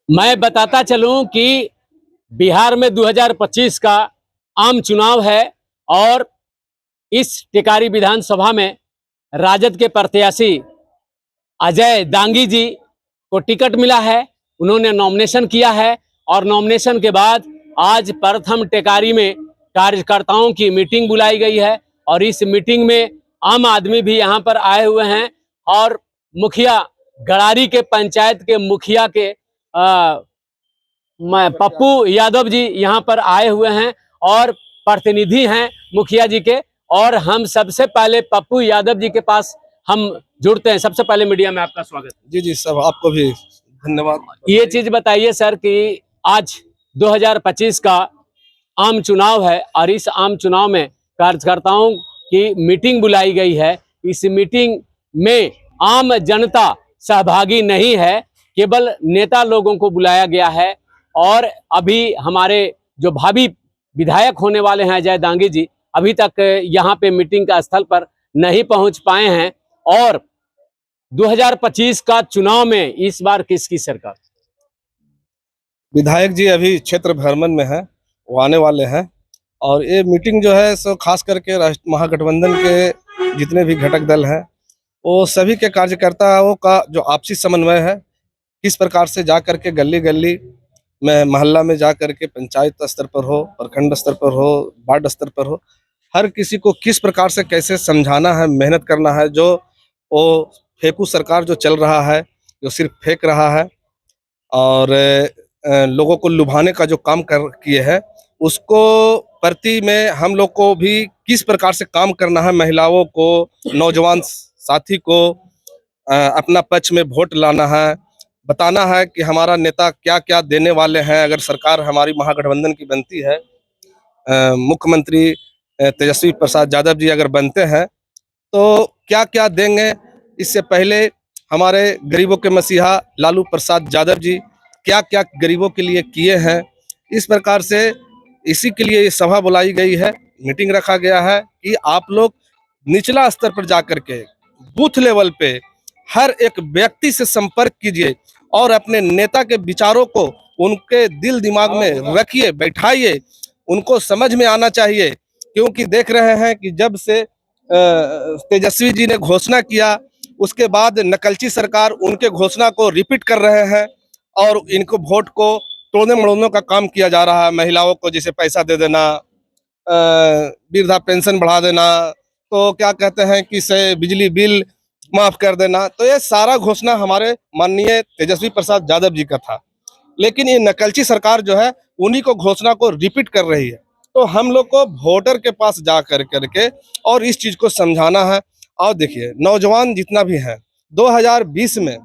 मैं बताता चलूं कि बिहार में 2025 का आम चुनाव है और इस टिकारी विधानसभा में राजद के प्रत्याशी अजय दांगी जी को टिकट मिला है। उन्होंने नॉमिनेशन किया है और नॉमिनेशन के बाद आज प्रथम टिकारी में कार्यकर्ताओं की मीटिंग बुलाई गई है और इस मीटिंग में आम आदमी भी यहाँ पर आए हुए हैं और मुखिया गड़ारी के पंचायत के मुखिया के पप्पू यादव जी यहाँ पर आए हुए हैं और प्रतिनिधि हैं मुखिया जी के। और हम सबसे पहले पप्पू यादव जी के पास हम जुड़ते हैं। सबसे पहले मीडिया में आपका स्वागत है। जी जी सब आपको भी धन्यवाद। ये चीज बताइए सर कि आज 2025 का आम चुनाव है और इस आम चुनाव में कार्यकर्ताओं की मीटिंग बुलाई गई है। इस मीटिंग में आम जनता सहभागी नहीं है, केवल नेता लोगों को बुलाया गया है और अभी हमारे जो भावी विधायक होने वाले हैं अजय दांगी जी अभी तक यहाँ पे मीटिंग का स्थल पर नहीं पहुंच पाए हैं। और 2025 का चुनाव में इस बार किसकी सरकार? विधायक जी अभी क्षेत्र भ्रमण में है, वो आने वाले हैं और ये मीटिंग जो है सो खास करके महागठबंधन के जितने भी घटक दल हैं वो सभी के कार्यकर्ताओं का जो आपसी समन्वय है, किस प्रकार से जा करके गली गली में मोहल्ला में जा करके पंचायत स्तर पर हो, प्रखंड स्तर पर हो, वार्ड स्तर पर हो, हर किसी को किस प्रकार से कैसे समझाना है, मेहनत करना है। जो वो फेंकू सरकार जो चल रहा है, जो सिर्फ फेंक रहा है और लोगों को लुभाने का जो काम किए हैं, उसको प्रति में हम लोग को भी किस प्रकार से काम करना है। महिलाओं को, नौजवान साथी को अपना पक्ष में वोट लाना है, बताना है कि हमारा नेता क्या क्या देने वाले हैं। अगर सरकार हमारी महागठबंधन की बनती है, मुख्यमंत्री तेजस्वी प्रसाद यादव जी अगर बनते हैं तो क्या क्या देंगे। इससे पहले हमारे गरीबों के मसीहा लालू प्रसाद यादव जी क्या क्या गरीबों के लिए किए हैं। इस प्रकार से इसी के लिए ये सभा बुलाई गई है, मीटिंग रखा गया है कि आप लोग निचला स्तर पर जाकर के बूथ लेवल पे हर एक व्यक्ति से संपर्क कीजिए और अपने नेता के विचारों को उनके दिल दिमाग में रखिए, बैठाइए, उनको समझ में आना चाहिए। क्योंकि देख रहे हैं कि जब से तेजस्वी जी ने घोषणा किया उसके बाद नकलची सरकार उनके घोषणा को रिपीट कर रहे हैं और इनको वोट को तोड़ने मरोड़ने का काम किया जा रहा है। महिलाओं को जैसे पैसा दे देना, वृद्धा पेंशन बढ़ा देना, तो क्या कहते हैं कि से बिजली बिल माफ कर देना, तो ये सारा घोषणा हमारे माननीय तेजस्वी प्रसाद यादव जी का था। लेकिन ये नकलची सरकार जो है उन्हीं को घोषणा को रिपीट कर रही है। तो हम लोग को वोटर के पास जा करके और इस चीज को समझाना है। और देखिए नौजवान जितना भी है, 2020 में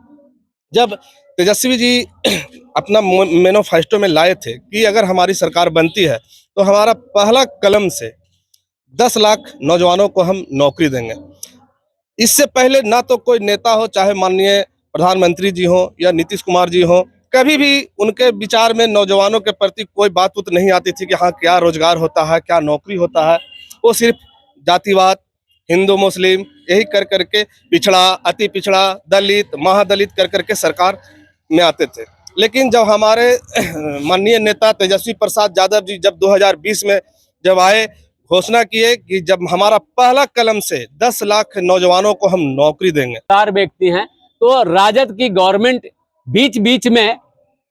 जब तेजस्वी जी अपना मैनिफेस्टो में लाए थे कि अगर हमारी सरकार बनती है तो हमारा पहला कलम से 10 लाख नौजवानों को हम नौकरी देंगे। इससे पहले ना तो कोई नेता हो, चाहे माननीय प्रधानमंत्री जी हो या नीतीश कुमार जी हो, कभी भी उनके विचार में नौजवानों के प्रति कोई बात नहीं आती थी कि हाँ क्या रोजगार होता है, क्या नौकरी होता है। वो सिर्फ जातिवाद, हिंदू मुस्लिम यही कर करके पिछड़ा, अति पिछड़ा, दलित, महादलित कर करके सरकार में आते थे। लेकिन जब हमारे माननीय नेता तेजस्वी प्रसाद यादव जी जब 2020 में जब आए, घोषणा किए कि जब हमारा पहला कलम से 10 लाख नौजवानों को हम नौकरी देंगे। 4 व्यक्ति हैं तो राजद की गवर्नमेंट बीच बीच में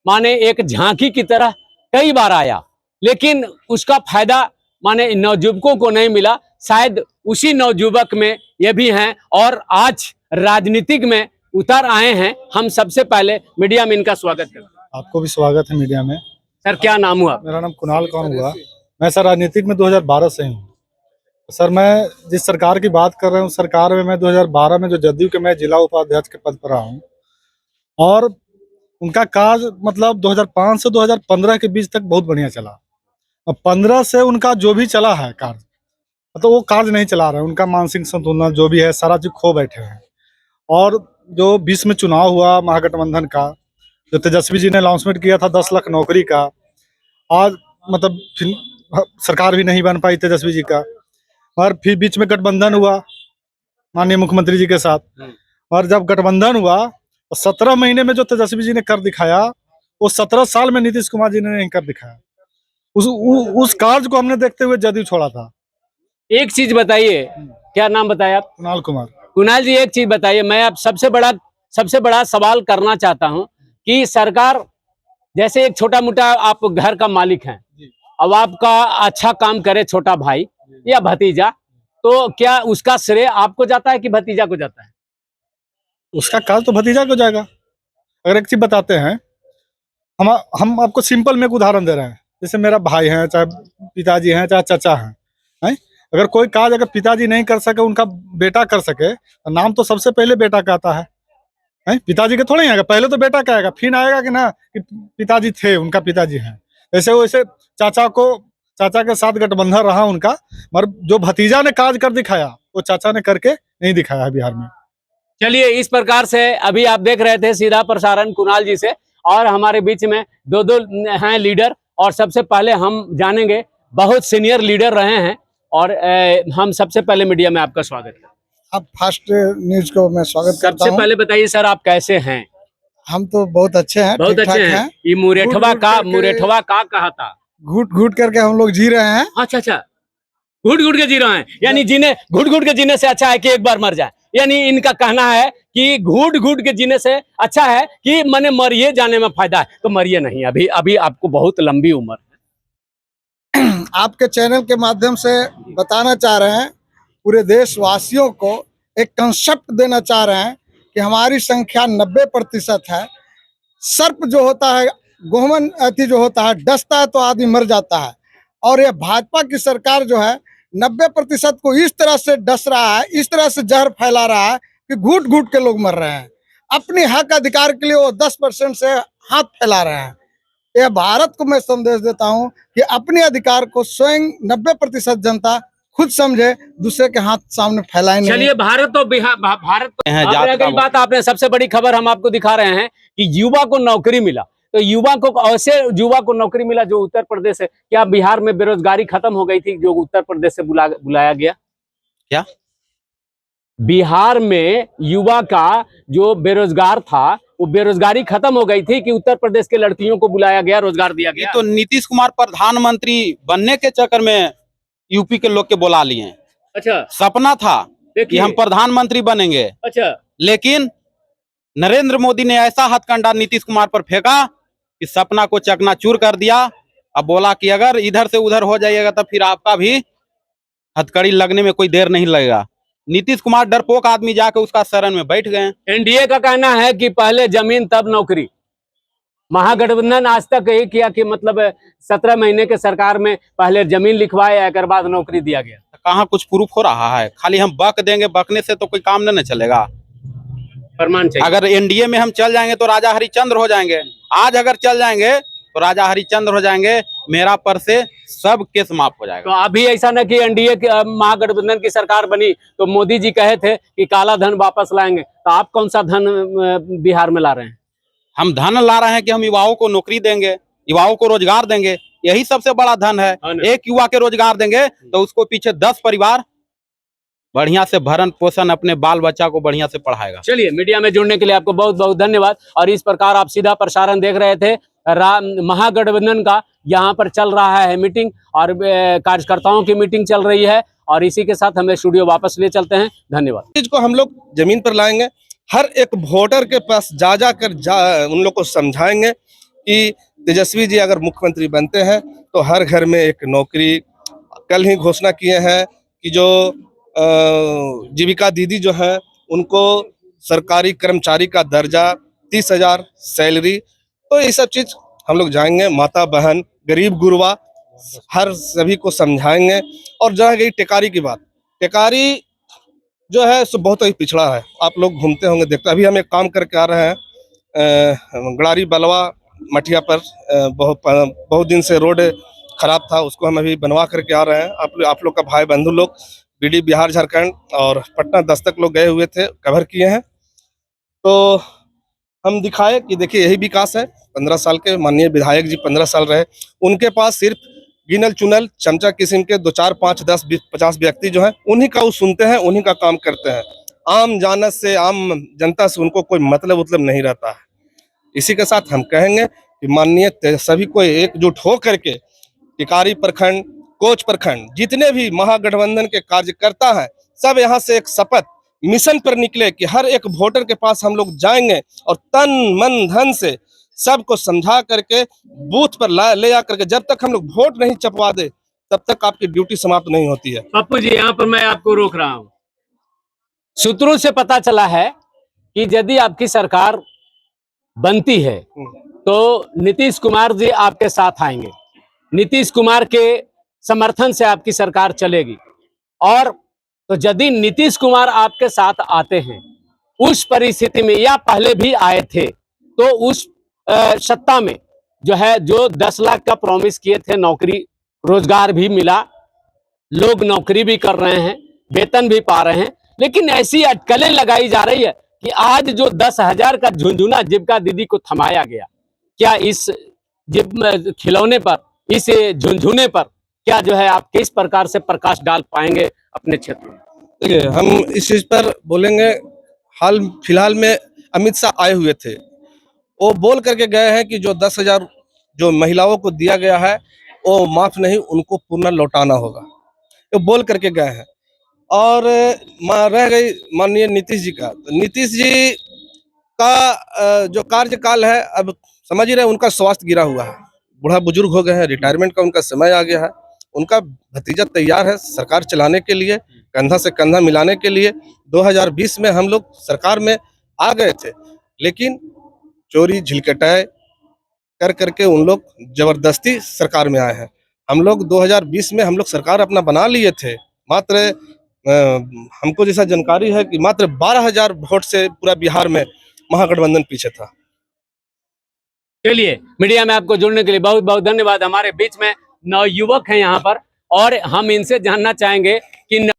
माने एक झांकी की तरह कई बार आया, लेकिन उसका फायदा माने नवयुवकों को नहीं मिला। शायद उसी नवयुवक में ये भी हैं और आज राजनीतिक में उतर आए हैं। हम सबसे पहले मीडिया में इनका स्वागत करते हैं। आपको भी स्वागत है मीडिया में। सर क्या नाम हुआ? मेरा नाम कुणाल कौन हुआ। मैं सर राजनीतिक में 2012 से हूँ। सर मैं जिस सरकार की बात कर रहा हूँ, सरकार में मैं 2012 में जो जदयू के मैं जिला उपाध्यक्ष के पद पर रहा हूँ और उनका कार्य मतलब 2005 से 2015 के बीच तक बहुत बढ़िया चला। अब 15 से उनका जो भी चला है कार्य, तो वो कार्य नहीं चला रहे हैं। उनका मानसिक संतुलन जो भी है सारा चीज खो बैठे हैं। और जो 20 में चुनाव हुआ महागठबंधन का, जो तेजस्वी जी ने अनाउंसमेंट किया था 10 लाख नौकरी का, आज मतलब सरकार भी नहीं बन पाई तेजस्वी जी का। और फिर बीच में गठबंधन हुआ माननीय मुख्यमंत्री जी के साथ, और जब गठबंधन हुआ तो 17 महीने में जो तेजस्वी जी ने कर दिखाया वो 17 साल में नीतीश कुमार जी ने नहीं कर दिखाया। उस कार्य को हमने देखते हुए जदयू छोड़ा था। एक चीज बताइए, क्या नाम बताया आप? कुणाल कुमार। कुणाल जी, एक चीज बताइए, मैं अब सबसे बड़ा सवाल करना चाहता हूं कि सरकार, जैसे एक छोटा मोटा आप घर का मालिक हैं, अब आपका अच्छा काम करे छोटा भाई या भतीजा, तो क्या उसका श्रेय आपको जाता है कि भतीजा को जाता है? उसका कार्य तो भतीजा को जाएगा। अगर एक चीज बताते हैं, हम आपको सिंपल में एक उदाहरण दे रहे हैं। जैसे मेरा भाई है, चाहे पिताजी हैं, चाहे चाचा हैं, अगर कोई कार्य अगर पिताजी नहीं कर सके, उनका बेटा कर सके, तो नाम तो सबसे पहले बेटा का आता है। पिताजी के थोड़ा ही आएगा, पहले तो बेटा का आएगा, फिर आएगा कि ना कि पिताजी थे, उनका पिताजी हैं। वैसे चाचा के साथ गठबंधन रहा उनका, मगर जो भतीजा ने कार्य कर दिखाया वो चाचा ने करके नहीं दिखाया है बिहार में। चलिए, इस प्रकार से अभी आप देख रहे थे सीधा प्रसारण कुणाल जी से, और हमारे बीच में दो हैं लीडर, और सबसे पहले हम जानेंगे, बहुत सीनियर लीडर रहे हैं, और हम सबसे पहले मीडिया में आपका स्वागत है। अब फास्ट न्यूज को मैं स्वागत करता सबसे हूं। पहले बताइए सर, आप कैसे हैं? हम तो बहुत अच्छे हैं, बहुत ठीक-ठाक अच्छे हैं। ये मुरेठवा का कहा था? घुट घुट करके हम लोग जी रहे हैं। अच्छा, घुट घुट के जी रहे हैं, यानी घुट घुट के जीने से अच्छा है कि एक बार मर जाए। यानी इनका कहना है कि घुट घुट के जीने से अच्छा है कि मने मरिए जाने में फायदा है, तो मरिए नहीं, अभी आपको बहुत लंबी उम्र है। आपके चैनल के माध्यम से बताना चाह रहे हैं, पूरे देशवासियों को एक कंसेप्ट देना चाह रहे हैं कि हमारी संख्या 90% है। सर्प जो होता है, गोहमन अति जो होता है, डसता है तो आदमी मर जाता है, और ये भाजपा की सरकार जो है 90% को इस तरह से डस रहा है, इस तरह से जहर फैला रहा है कि घूट घूट के लोग मर रहे हैं। अपने हक अधिकार के लिए वो 10% से हाथ फैला रहे हैं। यह भारत को मैं संदेश देता हूं कि अपने अधिकार को स्वयं 90% जनता खुद समझे, दूसरे के हाथ सामने फैलाए नहीं। चलिए, भारत और बिहार, भारत जात रह गई बात, आपने सबसे बड़ी खबर हम आपको दिखा रहे हैं कि युवा को नौकरी मिला। तो युवा को नौकरी मिला जो उत्तर प्रदेश से, क्या बिहार में बेरोजगारी खत्म हो गई थी जो उत्तर प्रदेश से बुलाया गया? क्या बिहार में युवा का जो बेरोजगार था, वो बेरोजगारी खत्म हो गई थी कि उत्तर प्रदेश के लड़कियों को बुलाया गया, रोजगार दिया ये गया? तो नीतीश कुमार प्रधानमंत्री बनने के चक्कर में यूपी के लोग के बुला लिए हैं। अच्छा, सपना था कि देखिए। हम प्रधानमंत्री बनेंगे, अच्छा, लेकिन नरेंद्र मोदी ने ऐसा हथकंडा नीतीश कुमार पर फेंका कि सपना को चकनाचूर कर दिया। अब बोला कि अगर इधर से उधर हो जाइएगा तो फिर आपका भी हथकड़ी लगने में कोई देर नहीं लगेगा। नीतीश कुमार डरपोक आदमी जाके उसका शरण में बैठ गए। एनडीए का कहना है कि पहले जमीन तब नौकरी। महागठबंधन आज तक यही किया कि मतलब 17 महीने के सरकार में पहले जमीन लिखवाए, एक बाद नौकरी दिया गया। कहाँ कुछ प्रूफ हो रहा है? खाली हम बक देंगे, बकने से तो कोई काम नहीं चलेगा। प्रमाण चाहिए। अगर एनडीए में हम चल जाएंगे तो राजा हरिश्चंद्र हो जाएंगे। आज अगर चल जाएंगे तो राजा हरिश्चंद्र हो जाएंगे, मेरा पर से सब केस माफ हो जाएगा। तो अभी ऐसा न कि एनडीए महागठबंधन की सरकार बनी तो मोदी जी कहे थे कि काला धन वापस लाएंगे, तो आप कौन सा धन बिहार में ला रहे हैं? हम धन ला रहे हैं कि हम युवाओं को नौकरी देंगे, युवाओं को रोजगार देंगे, यही सबसे बड़ा धन है। एक युवा के रोजगार देंगे तो उसको पीछे 10 परिवार बढ़िया से भरण पोषण अपने बाल बच्चा को बढ़िया से पढ़ाएगा। चलिए, मीडिया में जुड़ने के लिए आपको बहुत बहुत धन्यवाद। और इस प्रकार आप सीधा प्रसारण देख रहे थे, महागठबंधन का यहाँ पर चल रहा है मीटिंग, और कार्यकर्ताओं की मीटिंग चल रही है, और इसी के साथ हमें स्टूडियो वापस ले चलते हैं। धन्यवाद। चीज को हम लोग जमीन पर लाएंगे, हर एक वोटर के पास जा उन लोग को समझाएंगे कि तेजस्वी जी अगर मुख्यमंत्री बनते हैं तो हर घर में एक नौकरी। कल ही घोषणा किए हैं कि जो जीविका दीदी जो है उनको सरकारी कर्मचारी का दर्जा, 30,000 सैलरी। तो ये सब चीज हम लोग जाएंगे, माता बहन गरीब गुरबा हर सभी को समझाएंगे। और जहाँ गई टेकारी की बात, टेकारी जो है सो बहुत ही पिछड़ा है। आप लोग घूमते होंगे, देखते। अभी हम एक काम करके आ रहे हैं गड़ारी बलवा मठिया पर, बहुत दिन से रोड खराब था, उसको हम अभी बनवा करके आ रहे हैं। आप लोग का भाई बंधु लोग बीडी बिहार झारखंड और पटना दस्तक लोग गए हुए थे, कवर किए हैं, तो हम दिखाए कि देखिए यही विकास है। 15 साल के माननीय विधायक जी 15 साल रहे, उनके पास सिर्फ गिनल चुनल चमचा किस्म के 2 4 5 10 20 50 व्यक्ति जो हैं, उन्हीं का वो सुनते हैं, उन्हीं का काम करते हैं। आम जानत से, आम जनता से उनको कोई मतलब नहीं रहता है। इसी के साथ हम कहेंगे कि माननीय सभी को एकजुट हो करके टिकारी प्रखंड, कोच प्रखंड, जितने भी महागठबंधन के कार्यकर्ता हैं, सब यहाँ से एक शपथ मिशन पर निकले कि हर एक वोटर के पास हम लोग जाएंगे और तन मन धन से सबको समझा करके बूथ पर ले आकर के जब तक हम लोग वोट नहीं चपवा दे तब तक आपकी ड्यूटी समाप्त नहीं होती है। पप्पू जी, यहाँ पर मैं आपको रोक रहा हूँ। सूत्रों से पता चला है कि यदि आपकी सरकार बनती है तो नीतीश कुमार जी आपके साथ आएंगे, नीतीश कुमार के समर्थन से आपकी सरकार चलेगी। और तो यदि नीतीश कुमार आपके साथ आते हैं उस परिस्थिति में, या पहले भी आए थे, तो उस सत्ता में जो है, जो 10 लाख का प्रॉमिस किए थे, नौकरी रोजगार भी मिला, लोग नौकरी भी कर रहे हैं, वेतन भी पा रहे हैं, लेकिन ऐसी अटकलें लगाई जा रही है कि आज जो 10,000 का झुंझुना जीविका दीदी को थमाया गया, क्या इस खिलौने पर, इस झुंझुने पर क्या जो है आप किस प्रकार से प्रकाश डाल पाएंगे अपने क्षेत्र में? देखिए, हम इस चीज पर बोलेंगे। हाल फिलहाल में अमित शाह आए हुए थे, वो बोल करके गए हैं कि जो 10,000 जो महिलाओं को दिया गया है वो माफ नहीं, उनको पुनः लौटाना होगा, वो बोल करके गए हैं। और रह गई माननीय नीतीश जी का, तो नीतीश जी का जो कार्यकाल है, अब समझ ही रहे, उनका स्वास्थ्य गिरा हुआ है, बूढ़ा बुजुर्ग हो गए हैं, रिटायरमेंट का उनका समय आ गया है। उनका भतीजा तैयार है सरकार चलाने के लिए, कंधा से कंधा मिलाने के लिए। 2020 में हम लोग सरकार में आ गए थे, लेकिन चोरी झिलकटाए कर करके उन लोग जबरदस्ती सरकार में आए हैं। हम लोग 2020 में हम लोग सरकार अपना बना लिए थे, मात्र हमको जैसा जानकारी है कि मात्र 12,000 वोट से पूरा बिहार में महागठबंधन पीछे था। चलिए, मीडिया में आपको जुड़ने के लिए बहुत बहुत धन्यवाद। हमारे बीच में नवयुवक हैं यहाँ पर, और हम इनसे जानना चाहेंगे कि